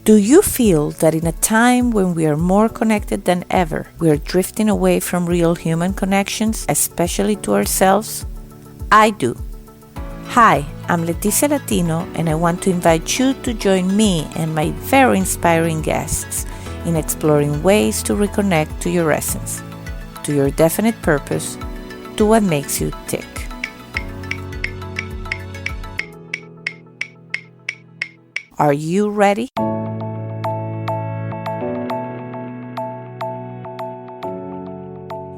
Do you feel that in a time when we are more connected than ever, we are drifting away from real human connections, especially to ourselves? I do. Hi, I'm Leticia Latino, and I want to invite you to join me and my very inspiring guests in exploring ways to reconnect to your essence, to your definite purpose, to what makes you tick. Are you ready?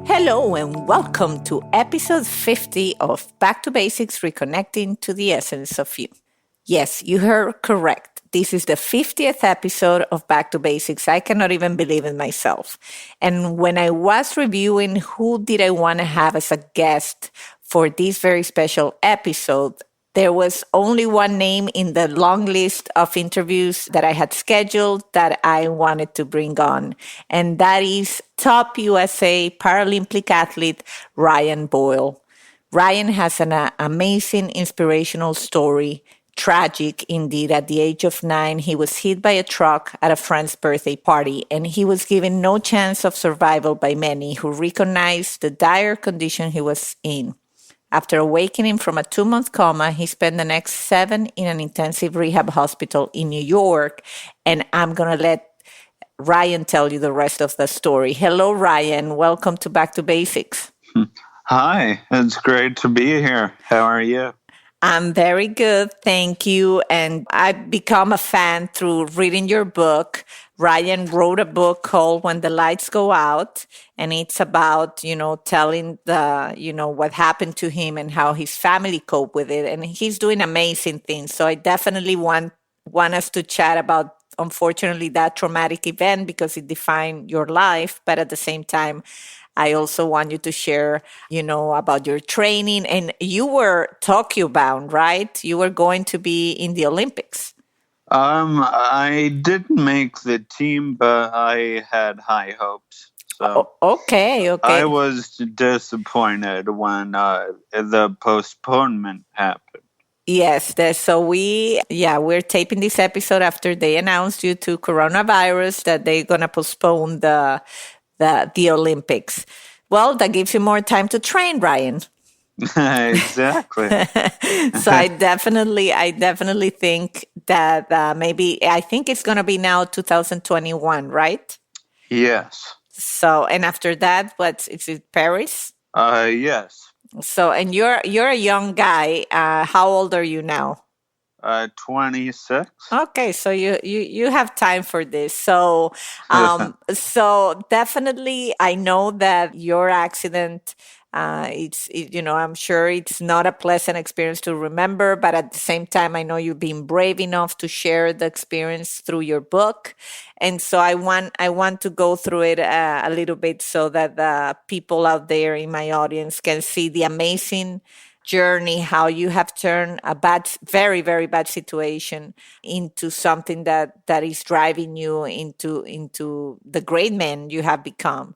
Hello and welcome to episode 50 of Back to Basics, Reconnecting to the Essence of You. Yes, you heard correct. This is the 50th episode of Back to Basics. I cannot even believe it myself. And when I was reviewing who did I want to have as a guest for this very special episode, there was only one name in the long list of interviews that I had scheduled that I wanted to bring on, and that is top USA Paralympic athlete Ryan Boyle. Ryan has an amazing, inspirational story. Tragic indeed. At the age of 9, he was hit by a truck at a friend's birthday party, and he was given no chance of survival by many who recognized the dire condition he was in. After awakening from a 2-month coma, he spent the next 7 in an intensive rehab hospital in New York. And I'm going to let Ryan tell you the rest of the story. Hello, Ryan. Welcome to Back to Basics. Hi, it's great to be here. How are you? I'm very good, thank you. And I've become a fan through reading your book. Ryan wrote a book called When the Lights Go Out, and it's about, telling what happened to him and how his family coped with it. And he's doing amazing things. So I definitely want us to chat about, unfortunately, that traumatic event because it defined your life. But at the same time, I also want you to share, about your training. And you were Tokyo bound, right? You were going to be in the Olympics. I didn't make the team, but I had high hopes. So okay. I was disappointed when the postponement happened. Yes, we're taping this episode after they announced due to coronavirus that they're gonna postpone the Olympics. Well, that gives you more time to train, Ryan. Exactly. So I definitely think that I think it's going to be now 2021, right? Yes. So, and after that, is it Paris? Yes. So, and you're a young guy. How old are you now? 26. Okay, so you have time for this. So so definitely I know that your accident I'm sure it's not a pleasant experience to remember, but at the same time I know you've been brave enough to share the experience through your book. And so I want to go through it a little bit so that the people out there in my audience can see the amazing journey, how you have turned a very, very bad situation into something that is driving you into the great man you have become.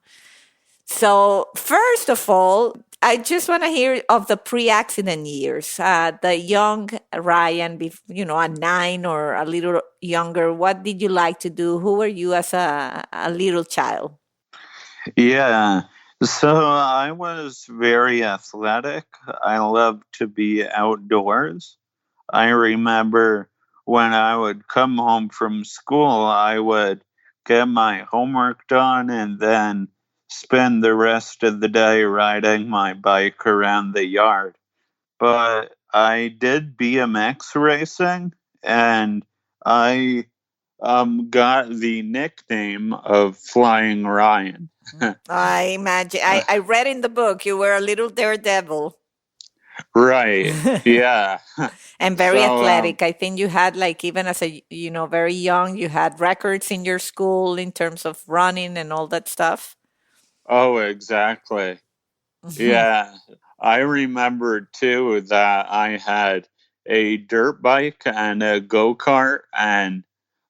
So first of all, I just want to hear of the pre-accident years, the young Ryan, at 9 or a little younger. What did you like to do? Who were you as a little child? Yeah. So I was very athletic. I loved to be outdoors. I remember when I would come home from school, I would get my homework done and then spend the rest of the day riding my bike around the yard. But I did BMX racing, and I got the nickname of Flying Ryan. I imagine. I read in the book you were a little daredevil. Right. Yeah. And very athletic. I think you had even as a very young, you had records in your school in terms of running and all that stuff. Oh, exactly. Yeah. I remember too that I had a dirt bike and a go-kart, and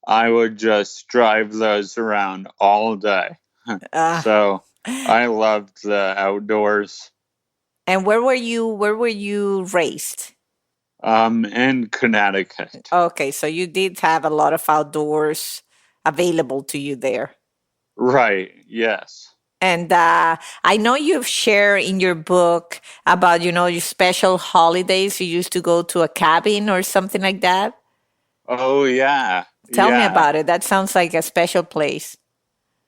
I would just drive those around all day. So I loved the outdoors. And where were you raised? In Connecticut. Okay, so you did have a lot of outdoors available to you there. Right. Yes. And I know you've shared in your book about, your special holidays. You used to go to a cabin or something like that. Oh, yeah. Tell me Yeah. about it. That sounds like a special place.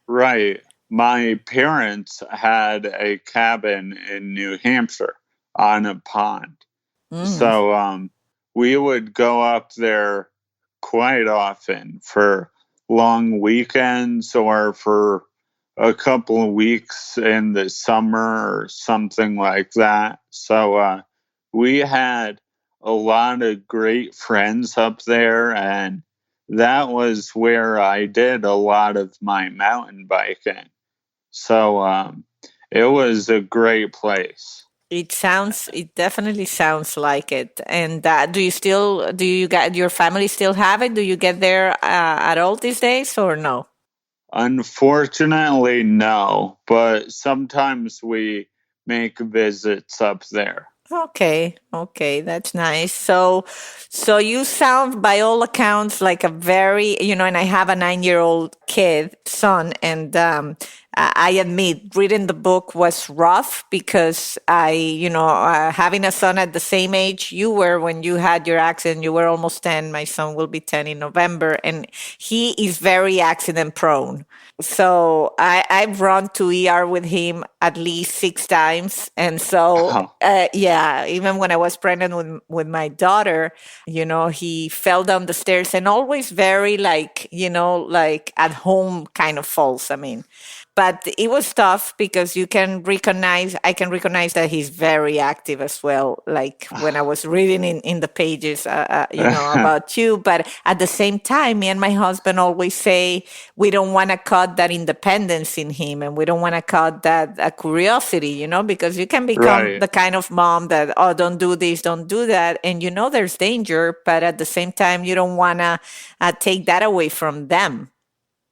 Right. My parents had a cabin in New Hampshire on a pond. Mm. So we would go up there quite often for long weekends or for a couple of weeks in the summer or something like that. So we had a lot of great friends up there, and that was where I did a lot of my mountain biking. So it was a great place. It definitely sounds like it. And do you get, your family still have it? Do you get there at all these days or no? Unfortunately, no, but sometimes we make visits up there. Okay, okay, that's nice. So you sound, by all accounts, like a very, and I have a 9-year-old kid, son, and I admit reading the book was rough because having a son at the same age you were when you had your accident, you were almost 10. My son will be 10 in November, and he is very accident prone. So I've run to ER with him at least 6 times. And so, Oh, yeah, even when I was pregnant with my daughter, he fell down the stairs, and always very like, like at home kind of falls. I mean, but it was tough because I can recognize that he's very active as well. Like when I was reading in the pages, about you. But at the same time, me and my husband always say we don't want to cut that independence in him, and we don't want to cut that curiosity, because you can become right. the kind of mom that, oh, don't do this, don't do that. And there's danger, but at the same time, you don't want to take that away from them.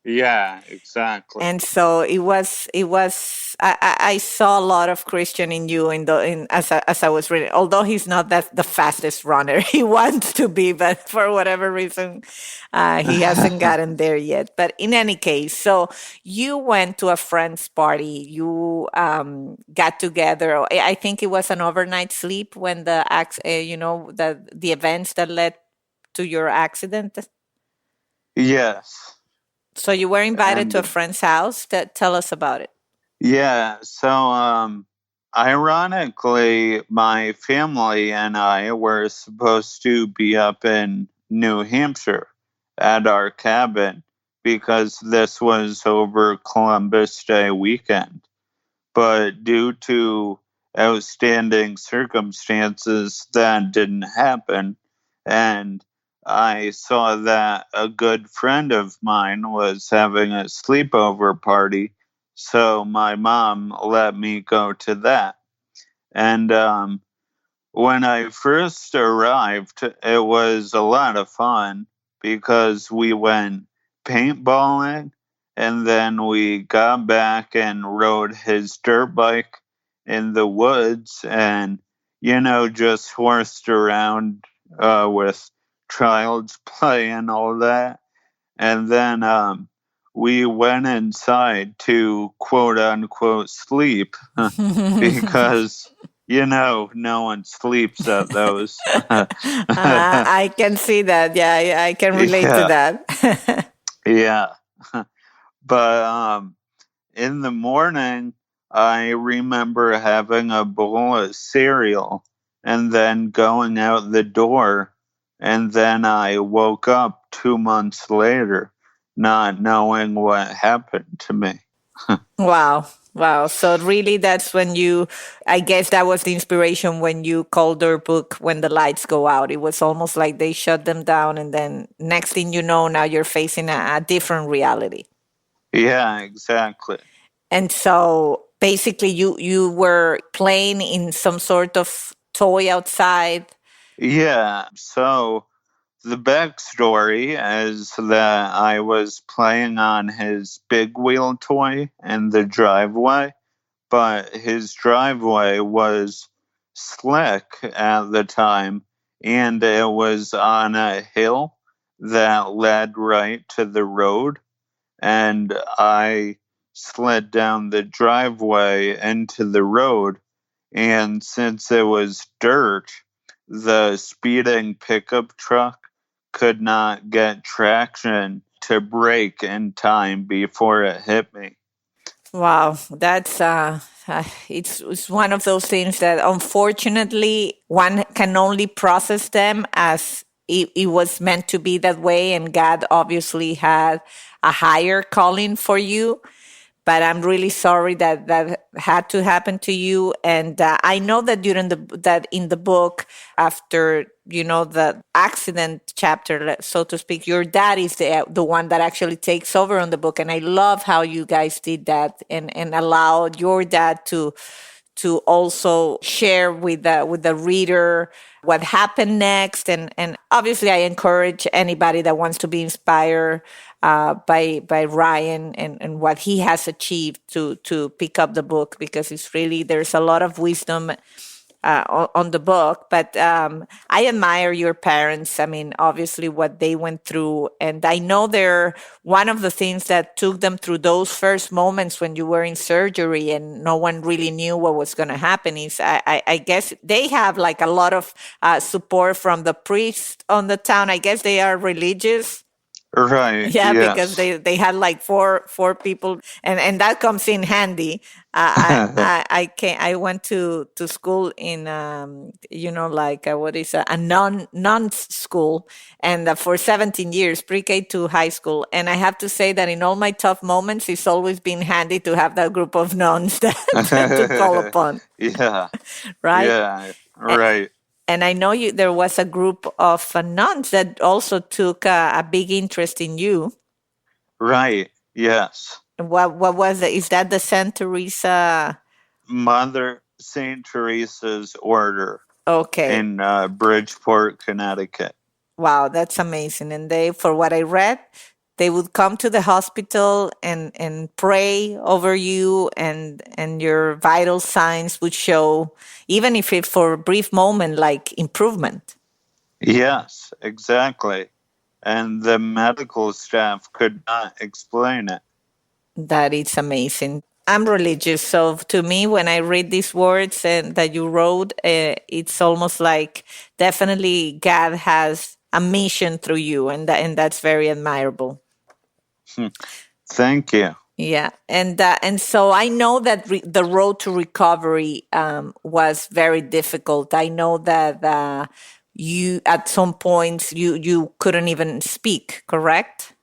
Yeah, exactly. And so I saw a lot of Christian in you as I was reading, although he's not the fastest runner he wants to be, but for whatever reason he hasn't gotten there yet. But in any case, so you went to a friend's party, you got together. I think it was an overnight sleep when the events that led to your accident. Yes. So you were invited to a And friend's house. Tell us about it. yeah, so ironically, my family and I were supposed to be up in New Hampshire at our cabin because this was over Columbus Day weekend. But due to outstanding circumstances, that didn't happen. And I saw that a good friend of mine was having a sleepover party, so my mom let me go to that. And when I first arrived, it was a lot of fun because we went paintballing and then we got back and rode his dirt bike in the woods and, just horsed around with child's play and all that. And then we went inside to quote unquote sleep because no one sleeps at those. I can see that. Yeah, I can relate to Yeah, that. yeah. But in the morning, I remember having a bowl of cereal and then going out the door, and then I woke up 2 months later, not knowing what happened to me. Wow. Wow. So really that's when I guess that was the inspiration when you called their book When the Lights Go Out. It was almost like they shut them down, and then next thing you know, now you're facing a different reality. Yeah, exactly. And so basically you were playing in some sort of toy outside. Yeah, so the backstory is that I was playing on his big wheel toy in the driveway, but his driveway was slick at the time, and it was on a hill that led right to the road. and I slid down the driveway into the road. And since it was dirt, the speeding pickup truck could not get traction to brake in time before it hit me. Wow, that's it's one of those things that unfortunately one can only process them as it was meant to be that way, and God obviously had a higher calling for you. But I'm really sorry that that had to happen to you. And I know that that in the book, after the accident chapter, so to speak, your dad is the one that actually takes over on the book, and I love how you guys did that and allowed your dad to also share with the reader what happened next. And obviously I encourage anybody that wants to be inspired by Ryan and what he has achieved to pick up the book, because it's really, there's a lot of wisdom on the book. But I admire your parents. I mean, obviously what they went through. And I know they're one of the things that took them through those first moments when you were in surgery and no one really knew what was going to happen is I guess they have like a lot of support from the priest on the town. I guess they are religious. Right, Yeah, because yes. they had like four people, and that comes in handy. I went to school in like what is a non school, and for 17 years, pre-K to high school, and I have to say that in all my tough moments, it's always been handy to have that group of nuns to call upon, Yeah, right? yeah, right, And I know there was a group of nuns that also took a big interest in you. right, yes. What was it? Is that the Saint Teresa? Mother St. Teresa's Order Okay. in Bridgeport, Connecticut. Wow, that's amazing. And they, for what I read, they would come to the hospital and pray over you, and your vital signs would show, even if it for a brief moment, like improvement. Yes, exactly. And the medical staff could not explain it. That is amazing. I'm religious, so to me, when I read these words and that you wrote, it's almost like definitely God has a mission through you, and that's very admirable. Thank you. Yeah, and so I know that the road to recovery was very difficult. I know that you at some points you couldn't even speak, correct?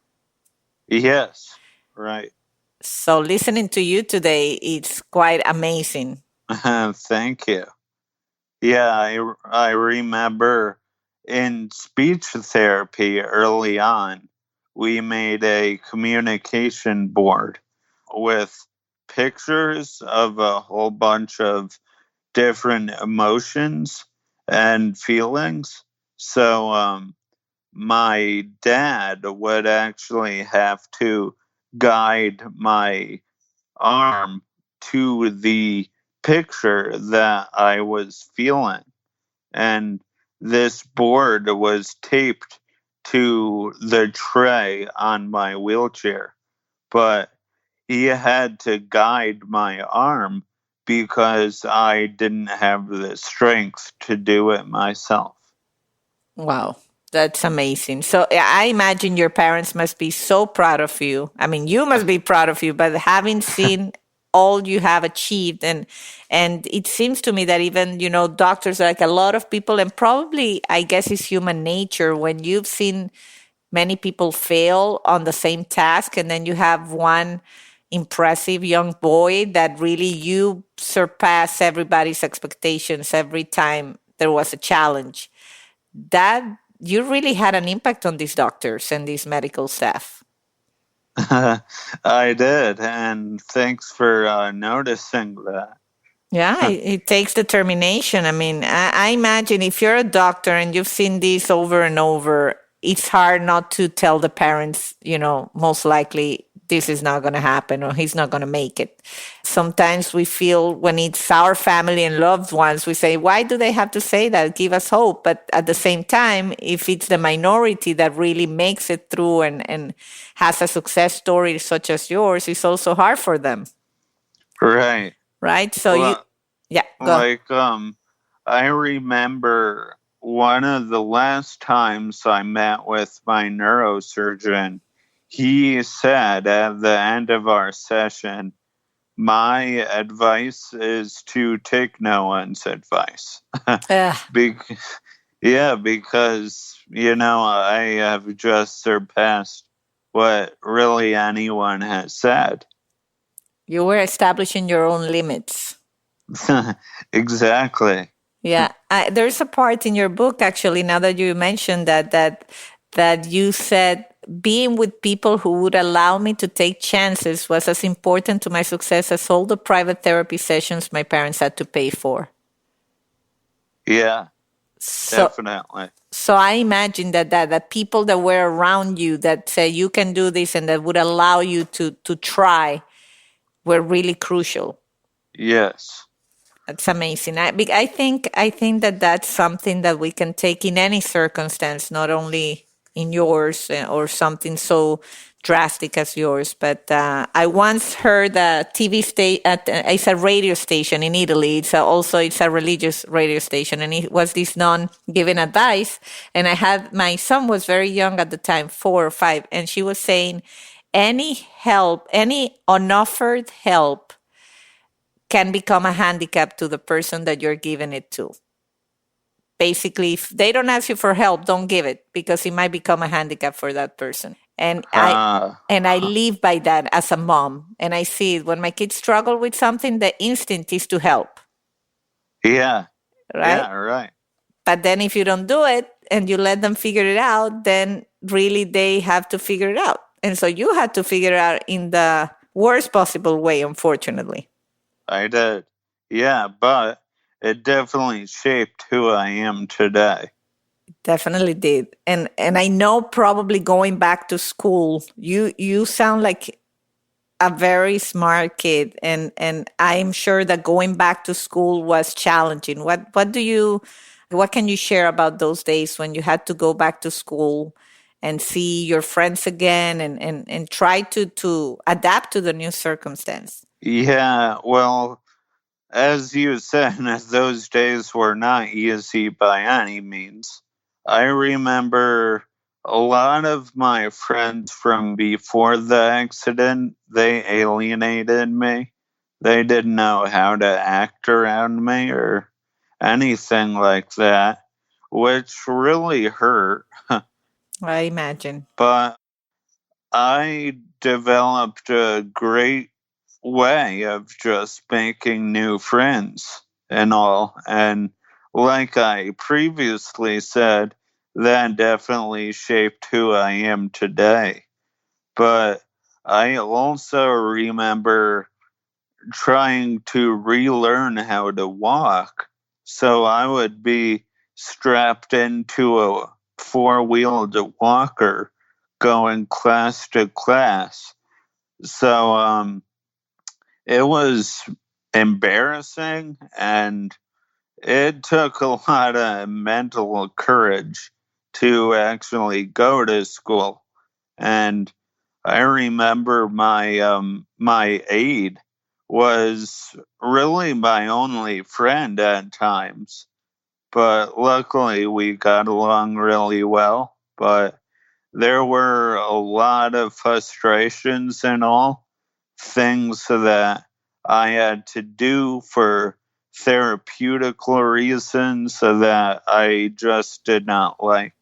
Yes, right. So listening to you today, it's quite amazing. Thank you. Yeah, I remember in speech therapy early on, we made a communication board with pictures of a whole bunch of different emotions and feelings. So my dad would actually have to guide my arm to the picture that I was feeling. And this board was taped to the tray on my wheelchair. But he had to guide my arm because I didn't have the strength to do it myself. Wow, that's amazing. So yeah, I imagine your parents must be so proud of you. I mean, you must be proud of you, but having seen all you have achieved, and it seems to me that even doctors, like a lot of people, and probably I guess it's human nature, when you've seen many people fail on the same task, and then you have one impressive young boy that really you surpass everybody's expectations every time there was a challenge, that you really had an impact on these doctors and these medical staff. I did, and thanks for noticing that. Yeah, it takes determination. I mean, I imagine if you're a doctor and you've seen this over and over, it's hard not to tell the parents, most likely this is not going to happen or he's not going to make it. Sometimes we feel when it's our family and loved ones, we say, why do they have to say that? Give us hope. But at the same time, if it's the minority that really makes it through and has a success story such as yours, it's also hard for them. Right. Right. So well, yeah, go. Like, I remember one of the last times I met with my neurosurgeon, he said at the end of our session, my advice is to take no one's advice. Because, I have just surpassed what really anyone has said. You were establishing your own limits. Exactly. Yeah, there's a part in your book, actually, now that you mentioned that you said being with people who would allow me to take chances was as important to my success as all the private therapy sessions my parents had to pay for. Yeah, definitely. So I imagine that people that were around you that say you can do this and that would allow you to try were really crucial. Yes. That's amazing. I think that that's something that we can take in any circumstance, not only in yours or something so drastic as yours. But I once heard a TV station. It's a radio station in Italy. It's a religious radio station, and it was this nun giving advice. And my son was very young at the time, 4 or 5, and she was saying, any help, any unoffered help can become a handicap to the person that you're giving it to. Basically, if they don't ask you for help, don't give it because it might become a handicap for that person. And I live by that as a mom. And I see it when my kids struggle with something, the instinct is to help. Yeah. Right? Yeah, right. But then if you don't do it and you let them figure it out, then really they have to figure it out. And so you had to figure it out in the worst possible way, unfortunately. I did. Yeah, but it definitely shaped who I am today. Definitely did. And I know probably going back to school, you sound like a very smart kid, and I'm sure that going back to school was challenging. What can you share about those days when you had to go back to school and see your friends again and try to adapt to the new circumstance? Yeah, well, as you said, those days were not easy by any means. I remember a lot of my friends from before the accident, they alienated me. They didn't know how to act around me or anything like that, which really hurt. I imagine. But I developed a great way of just making new friends and all. And like I previously said, that definitely shaped who I am today. But I also remember trying to relearn how to walk. So I would be strapped into a four-wheeled walker going class to class. So it was embarrassing, and it took a lot of mental courage to actually go to school. And I remember my aide was really my only friend at times, but luckily we got along really well. But there were a lot of frustrations and all things that I had to do for therapeutical reasons that I just did not like.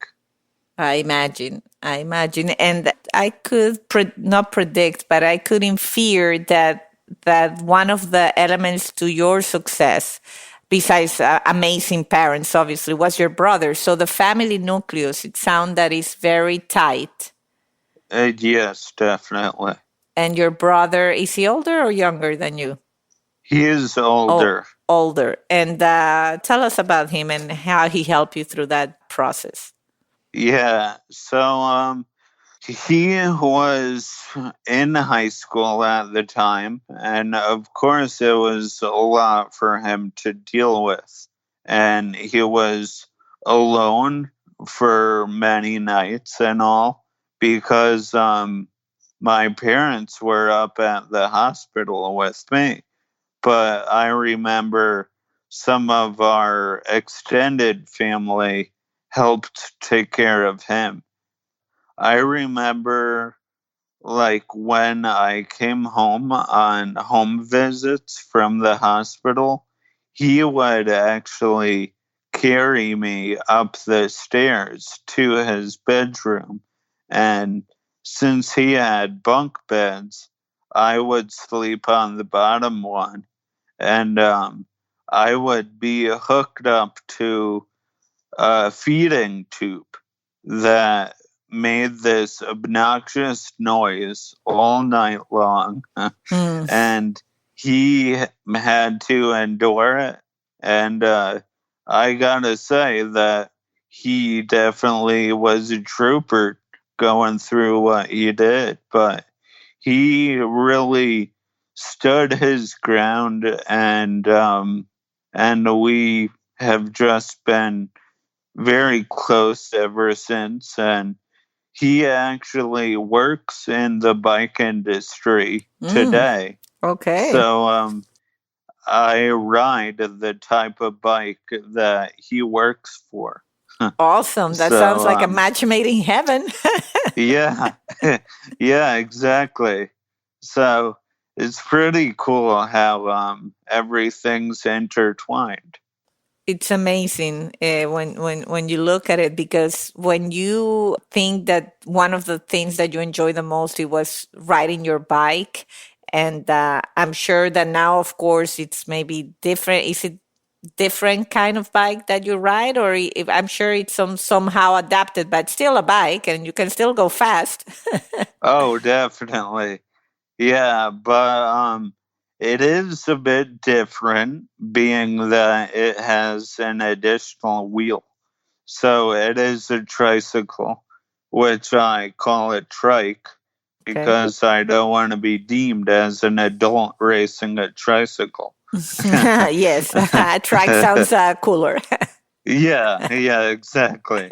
I imagine. And I could not predict, but I could infer that one of the elements to your success, besides amazing parents, obviously, was your brother. So the family nucleus, it sounds that is very tight. Yes, definitely. And your brother, is he older or younger than you? He is older. Older. And tell us about him and how he helped you through that process. Yeah, so He was in high school at the time, and of course, it was a lot for him to deal with. And he was alone for many nights and all because my parents were up at the hospital with me. But I remember some of our extended family helped take care of him. I remember like when I came home on home visits from the hospital, he would actually carry me up the stairs to his bedroom. And since he had bunk beds, I would sleep on the bottom one. And I would be hooked up to a feeding tube that made this obnoxious noise all night long. Mm. And he had to endure it. And I gotta say that he definitely was a trooper going through what he did, but he really stood his ground, and we have just been very close ever since. And he actually works in the bike industry Mm. today. Okay. So I ride the type of bike that he works for. Awesome. That sounds So like a match made in heaven. yeah, yeah, exactly. So it's pretty cool how everything's intertwined. It's amazing when you look at it, because when you think that one of the things that you enjoy the most, it was riding your bike, and I'm sure that now, of course, it's maybe different. Is it different kind of bike that you ride, or if, I'm sure it's somehow adapted, but still a bike, and you can still go fast. Oh, definitely. Yeah, but it is a bit different, being that it has an additional wheel. So it is a tricycle, which I call a trike Okay. because I don't want to be deemed as an adult racing a tricycle. Yes, track sounds cooler. Yeah, exactly.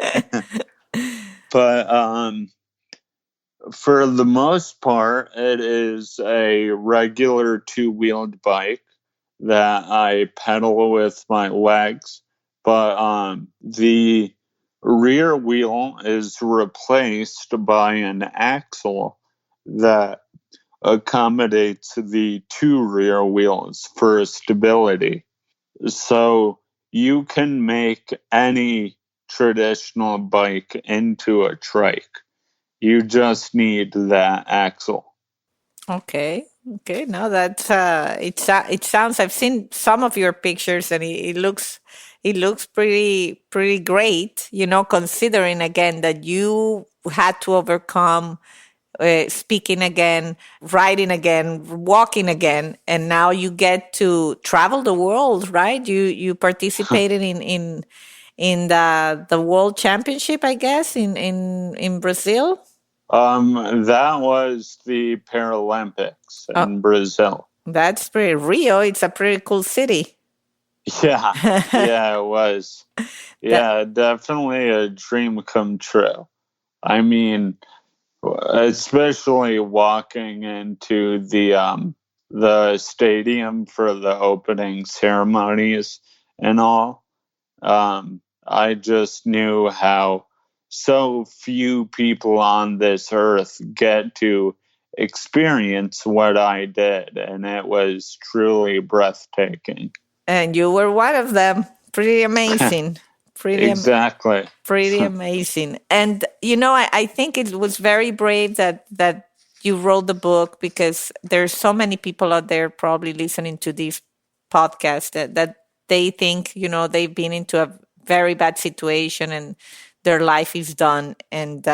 But for the most part, it is a regular two-wheeled bike that I pedal with my legs. But the rear wheel is replaced by an axle that accommodates the two rear wheels for stability. So you can make any traditional bike into a trike. You just need that axle. Okay. Okay. No, that's it sounds, I've seen some of your pictures, and it looks pretty great, considering again that you had to overcome speaking again, writing again, walking again, and now you get to travel the world, right? You participated in the world championship, I guess, in Brazil. That was the Paralympics Oh, in Brazil. that's pretty Rio. It's a pretty cool city. Yeah, yeah, it was. That Yeah, definitely a dream come true. I mean, especially walking into the stadium for the opening ceremonies and all. I just knew how so few people on this earth get to experience what I did, and it was truly breathtaking. And you were one of them. Pretty amazing. Pretty Exactly. pretty amazing. And I think it was very brave that you wrote the book, because there's so many people out there probably listening to this podcast that they think they've been into a very bad situation and their life is done. And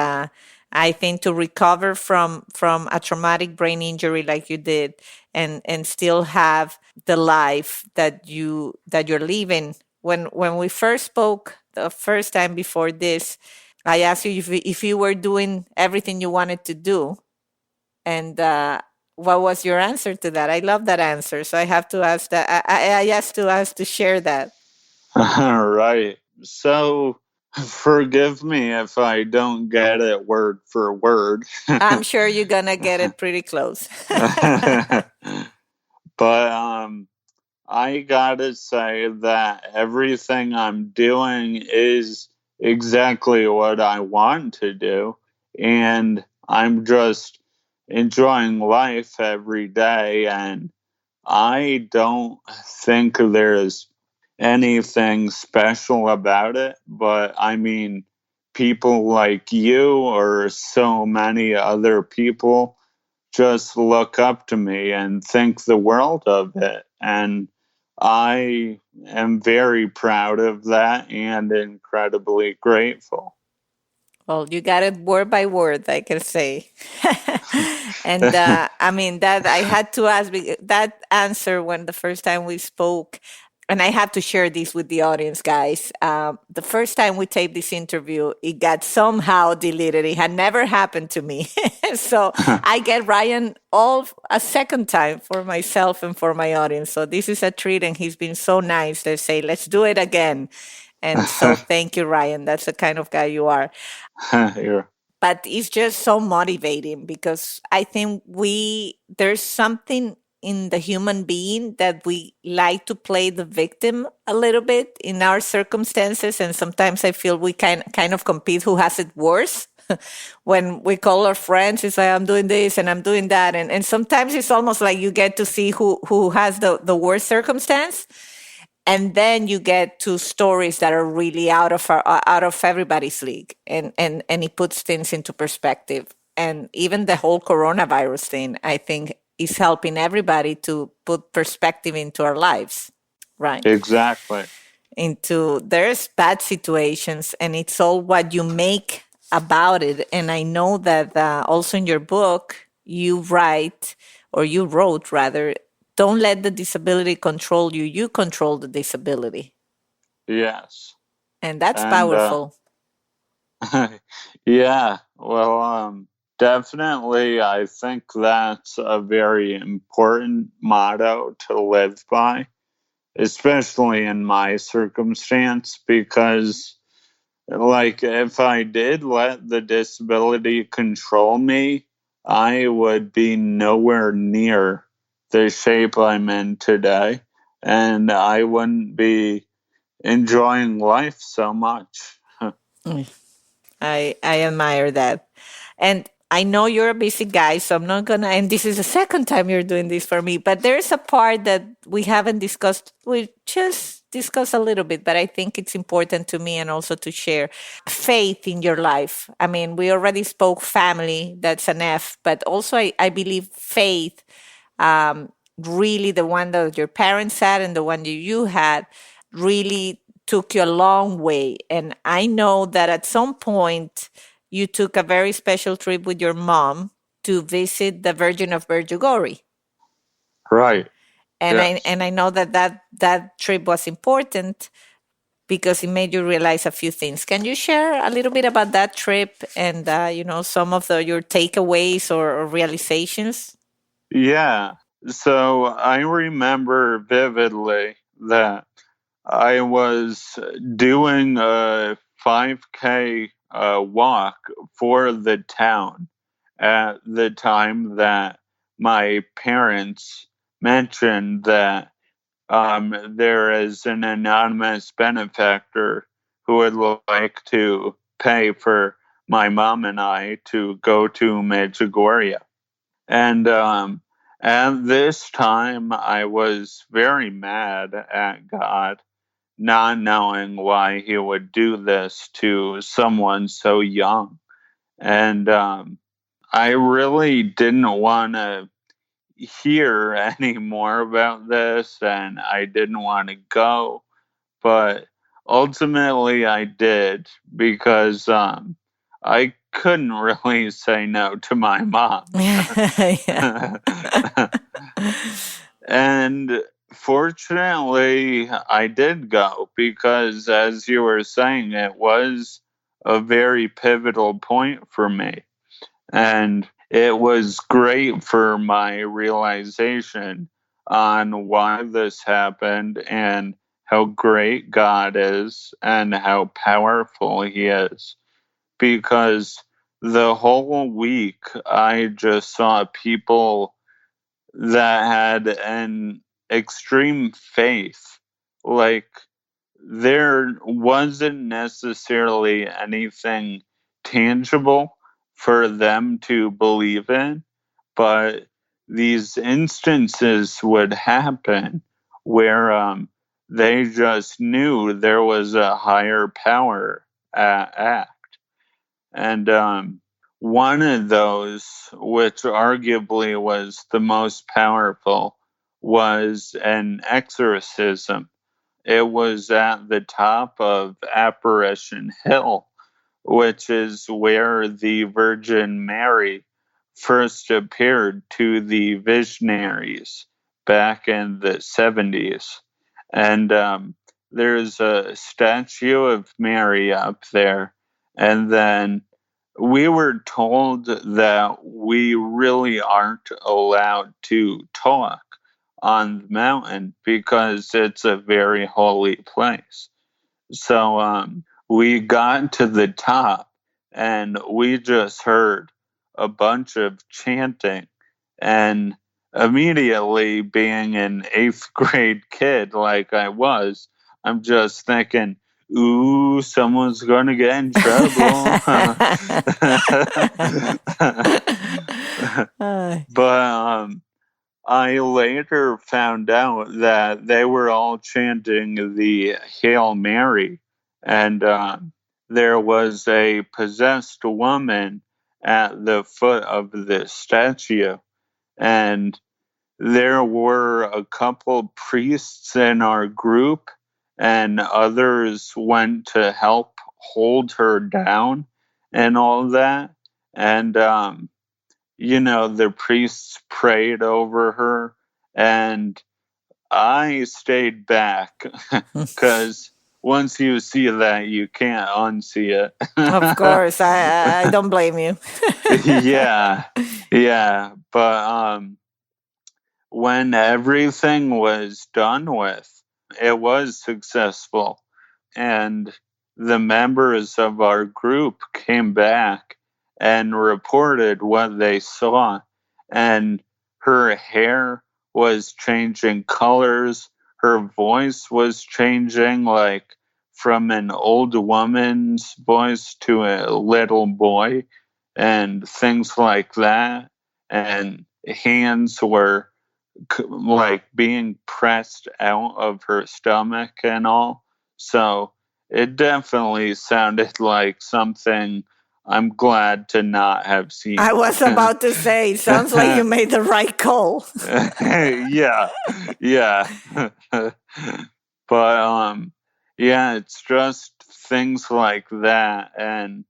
I think to recover from a traumatic brain injury like you did, and still have the life that you're living. When we first spoke the first time before this, I asked you if you were doing everything you wanted to do, and what was your answer to that? I love that answer, so I have to ask that. I asked to ask to share that. Right. So forgive me if I don't get it word for word. I'm sure you're gonna get it pretty close. But I gotta say that everything I'm doing is exactly what I want to do, and I'm just enjoying life every day, and I don't think there's anything special about it, but I mean, people like you or so many other people just look up to me and think the world of it. And I am very proud of that and incredibly grateful. Well, you got it word by word, I can say. And I mean, that I had to ask that answer when the first time we spoke, and I have to share this with the audience, guys. The first time we taped this interview, it got somehow deleted. It had never happened to me. So I get Ryan all a second time for myself and for my audience. So this is a treat, and he's been so nice to say, let's do it again. And so thank you, Ryan. That's the kind of guy you are. You're But it's just so motivating because I think there's something in the human being that we like to play the victim a little bit in our circumstances, and sometimes I feel we kind of compete who has it worse. When we call our friends, it's like I'm doing this and I'm doing that, and sometimes it's almost like you get to see who has the worst circumstance, and then you get to stories that are really out of everybody's league, and it puts things into perspective. And even the whole coronavirus thing, I think, is helping everybody to put perspective into our lives, right? exactly. Into there's bad situations, and it's all what you make about it. And I know that also in your book you write, or you wrote rather, don't let the disability control you, you control the disability. Yes. And that's And powerful. yeah, well, definitely, I think that's a very important motto to live by, especially in my circumstance, because, like, if I did let the disability control me, I would be nowhere near the shape I'm in today, and I wouldn't be enjoying life so much. Mm. I admire that. And I know you're a busy guy, so I'm not gonna, and this is the second time you're doing this for me, but there's a part that we haven't discussed. We just discussed a little bit, but I think it's important to me and also to share faith in your life. I mean, we already spoke family, that's an F, but also I believe faith, really the one that your parents had and the one that you had, really took you a long way. And I know that at some point you took a very special trip with your mom to visit the Virgin of Medjugorje. Right. And Yes. I know that that trip was important because it made you realize a few things. Can you share a little bit about that trip and some of your takeaways or realizations? Yeah. So I remember vividly that I was doing a 5K walk for the town at the time that my parents mentioned that there is an anonymous benefactor who would like to pay for my mom and I to go to Medjugorje. And at this time, I was very mad at God, not knowing why He would do this to someone so young. And I really didn't want to hear any more about this, and I didn't want to go. But ultimately, I did because I couldn't really say no to my mom. Yeah. And fortunately, I did go because, as you were saying, it was a very pivotal point for me. And it was great for my realization on why this happened and how great God is and how powerful He is. Because the whole week I just saw people that had an extreme faith. Like, there wasn't necessarily anything tangible for them to believe in, but these instances would happen where they just knew there was a higher power at. And one of those, which arguably was the most powerful, was an exorcism. It was at the top of Apparition Hill, which is where the Virgin Mary first appeared to the visionaries back in the 70s. And there's a statue of Mary up there. And then we were told that we really aren't allowed to talk on the mountain because it's a very holy place. So we got to the top and we just heard a bunch of chanting. And immediately, being an eighth grade kid like I was, I'm just thinking, ooh, someone's going to get in trouble. But I later found out that they were all chanting the Hail Mary, and there was a possessed woman at the foot of the statue, and there were a couple priests in our group, and others went to help hold her down and all that. And the priests prayed over her, and I stayed back because once you see that, you can't unsee it. Of course, I don't blame you. Yeah. But when everything was done with, it was successful. And the members of our group came back and reported what they saw. And her hair was changing colors. Her voice was changing, like from an old woman's voice to a little boy, and things like that. And hands were like being pressed out of her stomach and all. So it definitely sounded like something I'm glad to not have seen. I was about to say, sounds like you made the right call. Yeah. But yeah, it's just things like that. And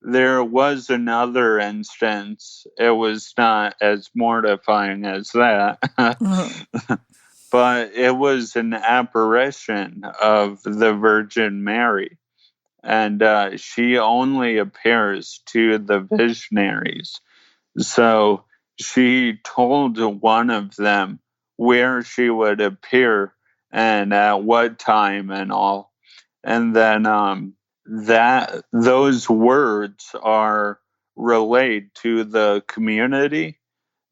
there was another instance. It was not as mortifying as that. But it was an apparition of the Virgin Mary. And she only appears to the visionaries. So she told one of them where she would appear and at what time and all. And then that those words are relayed to the community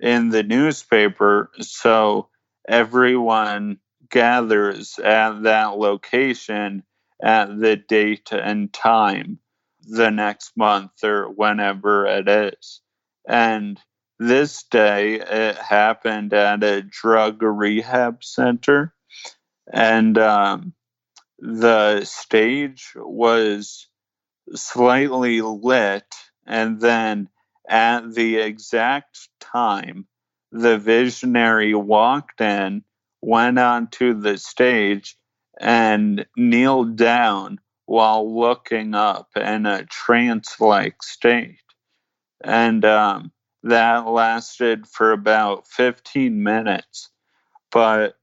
in the newspaper, so everyone gathers at that location at the date and time the next month or whenever it is. And this day it happened at a drug rehab center, and the stage was slightly lit, and then at the exact time the visionary walked in, went onto the stage, and kneeled down while looking up in a trance-like state. And that lasted for about 15 minutes. But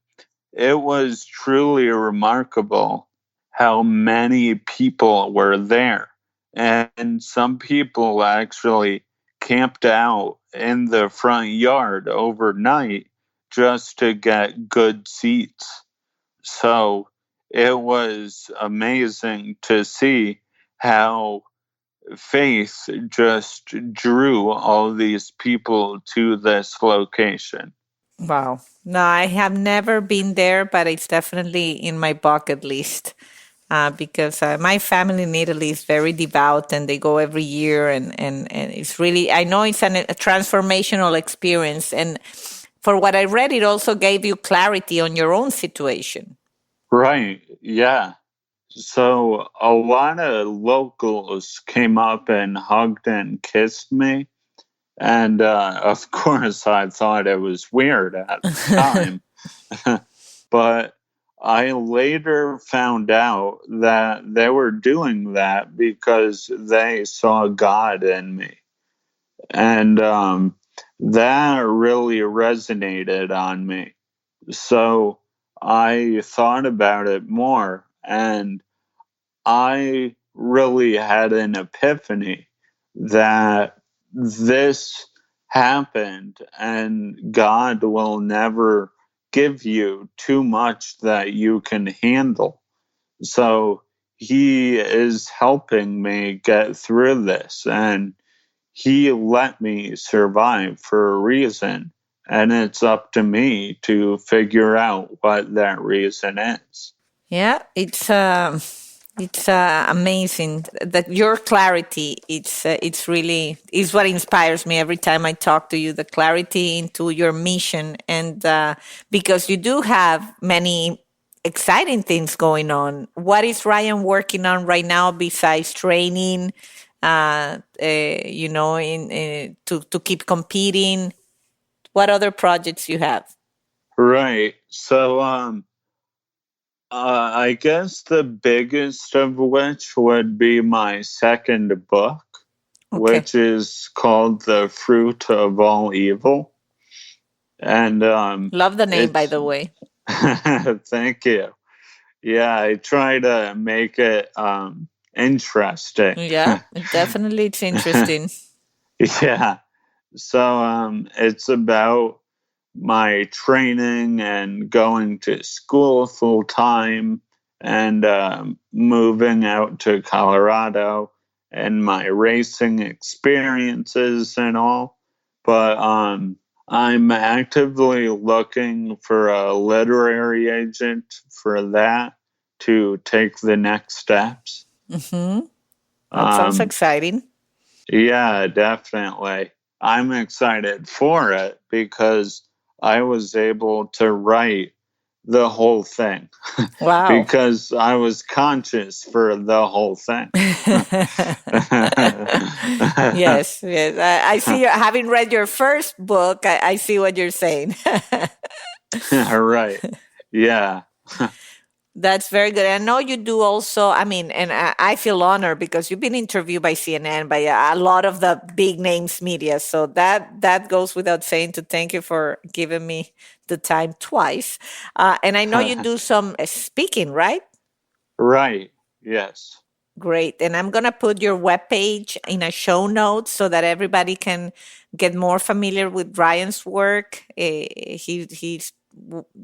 it was truly remarkable how many people were there. and some people actually camped out in the front yard overnight just to get good seats. So it was amazing to see how faith just drew all these people to this location. Wow. No, I have never been there, but it's definitely in my bucket list. Because my family in Italy is very devout and they go every year. And it's really, I know it's a transformational experience. And for what I read, it also gave you clarity on your own situation. Right, yeah. So a lot of locals came up and hugged and kissed me. And of course, I thought it was weird at the time. But I later found out that they were doing that because they saw God in me. And that really resonated on me. So I thought about it more, and I really had an epiphany that this happened, and God will never give you too much that you can handle. So He is helping me get through this, and He let me survive for a reason. And it's up to me to figure out what that reason is. Yeah, it's amazing that your clarity. It's really is what inspires me every time I talk to you. The clarity into your mission, and because you do have many exciting things going on. What is Ryan working on right now besides training? To keep competing. What other projects you have? Right. So, I guess the biggest of which would be my second book, Okay, which is called The Fruit of All Evil. And love the name, by it's, the way. thank you. Yeah, I try to make it interesting. Yeah, definitely it's interesting. Yeah. So it's about my training and going to school full time and moving out to Colorado and my racing experiences and all. But I'm actively looking for a literary agent for that to take the next steps. Hmm. That sounds Um, exciting. yeah, definitely. I'm excited for it because I was able to write the whole thing Wow. because I was conscious for the whole thing. Yes, yes. I see. Having read your first book, I see what you're saying. Right. Yeah. That's very good. I know you do also. I mean, and I feel honored because you've been interviewed by CNN, by a lot of the big names media. So that goes without saying. To thank you for giving me the time twice. And I know you do some speaking, right? Right. Yes. Great. And I'm going to put your webpage in a show notes so that everybody can get more familiar with Ryan's work. He's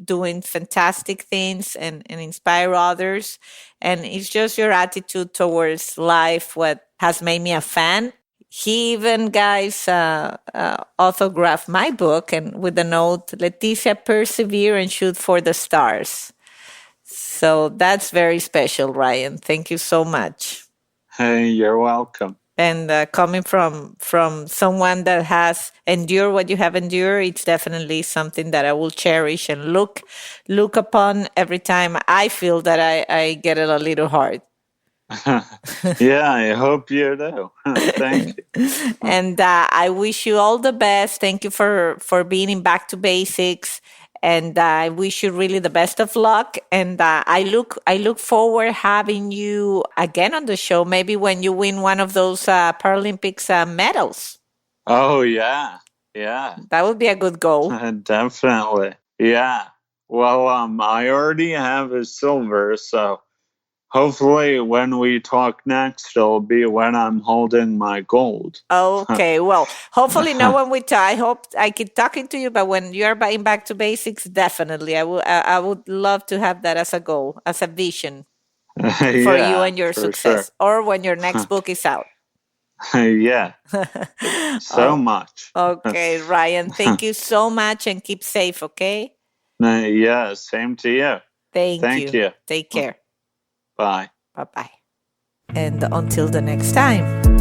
doing fantastic things and inspire others. And it's just your attitude towards life what has made me a fan. He even, guys, autographed my book and with the note, Leticia, persevere and shoot for the stars. So that's very special, Ryan. Thank you so much. Hey, you're welcome. And coming from someone that has endured what you have endured, it's definitely something that I will cherish and look upon every time I feel that I get it a little hard. Yeah, I hope you do. Thank you. And I wish you all the best. Thank you for being in Back to Basics. And I wish you really the best of luck. And I look forward having you again on the show. Maybe when you win one of those Paralympics medals. Oh, yeah. Yeah. That would be a good goal. Definitely. Yeah. Well, I already have a silver, so Hopefully, when we talk next, it'll be when I'm holding my gold. Okay, well, hopefully not when we talk. I hope I keep talking to you, but when you're buying back to basics, definitely. I would love to have that as a goal, as a vision for you Yeah, and your for sure. success, or when your next book is out. Yeah, so much. Okay, Ryan, thank you so much and keep safe, okay? Yeah, same to you. Thank Thank you. you. Take care. Bye. Bye bye. And until the next time.